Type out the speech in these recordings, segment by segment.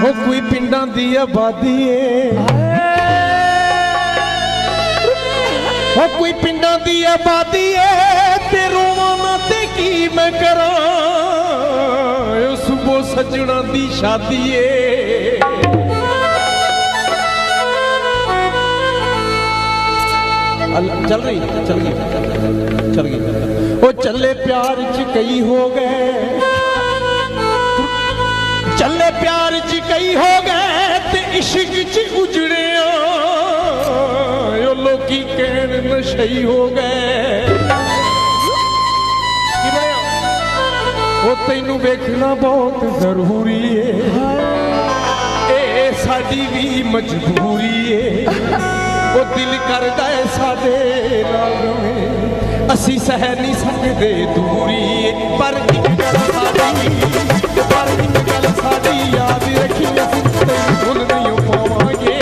हो कोई पिंडां दी आबादी है, हो कोई पिंडां दी आबादी है, ते रोवां ना ते की मैं करां, सुबह सजना दी शादी है। चल रही चल गई वो चले प्यार च कई हो गए, चले प्यार च कई हो गए ते इश्क च उजड़े लोकी कहन नशई हो गए। वो तेनू देखना बहुत जरूरी है, ए साडी भी मजबूरी है। वो दिल करदा है साडे नाल रवे, असी सह नहीं सकदे दूरी, पर एक गल साडी, पर एक गल साडी याद रखी, असी तैनूं भुल नहीं पावांगे।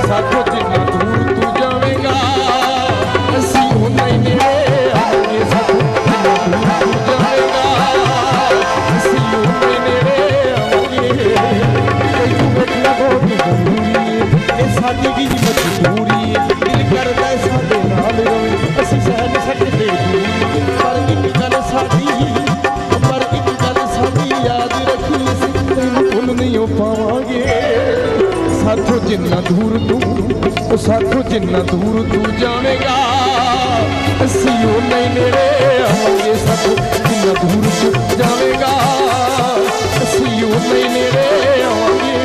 साथों जिन्ना दूर तू जावेगा, असी उन्ना ही नेड़े आवांगे। साथों जिन्ना दूर तू जावेगा, असी उन्ना ही नेड़े आवांगे। तैनूं देखना बहुत जरूरी है, ए साडी भी मजबूरी है। दिल करदा है साडे नाल रवे, असी सह नहीं सकदे दूरी, पर एक गल साडी, पर एक गल साडी याद रखी, असी तैनूं भुल नहीं पावांगे। साथों जिन्ना दूर तू, साथों जिन्ना दूर तू जावेगा, असी उन्ना ही नेड़े आवांगे। साथों जिन्ना दूर तू जावेगा, असी उन्ना ही नेड़े आवांगे।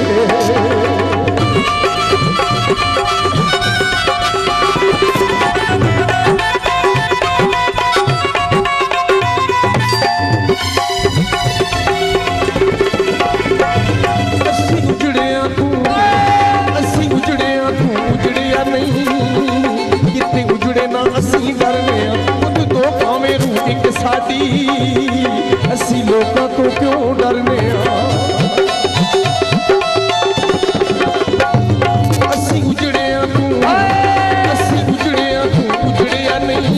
असी लोगों तो क्यों डरने, असी उजड़िया तू, असी उजड़िया तू उजड़िया नहीं,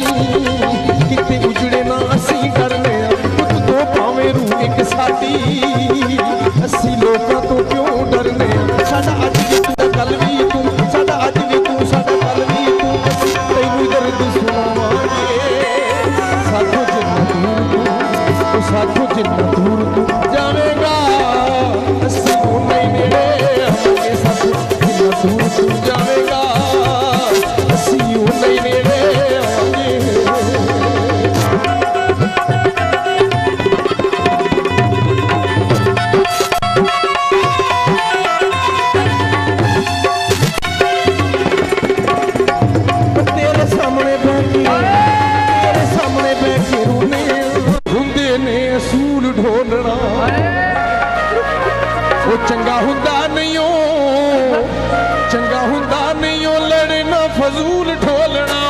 किते उजड़े ना असी डरने, खुद तो भावें रूह एक साडी, असी लोगों तो क्यों डरने। साडा अज भी तू, कल भी तू, साडा अज भी तू, साडा कल भी तू, असी तैनूं दर्द सुनावांगे। साथों जिन्ना दूर तू, साथों जिन्ना दूर तू जावेगा, असी उन्ना ही नेड़े आवांगे। साथों जिन्ना दूर तू जावेगा, असी उन्ना ही नेड़े आवांगे। तेरे सामने बैठे, तेरे सामने बैठे रोने हुंदे ने असूल ढोलना, वो चंगा हुंदा नहीं, चंगा हुंदा नहीं लड़ना फजूल ढोलना।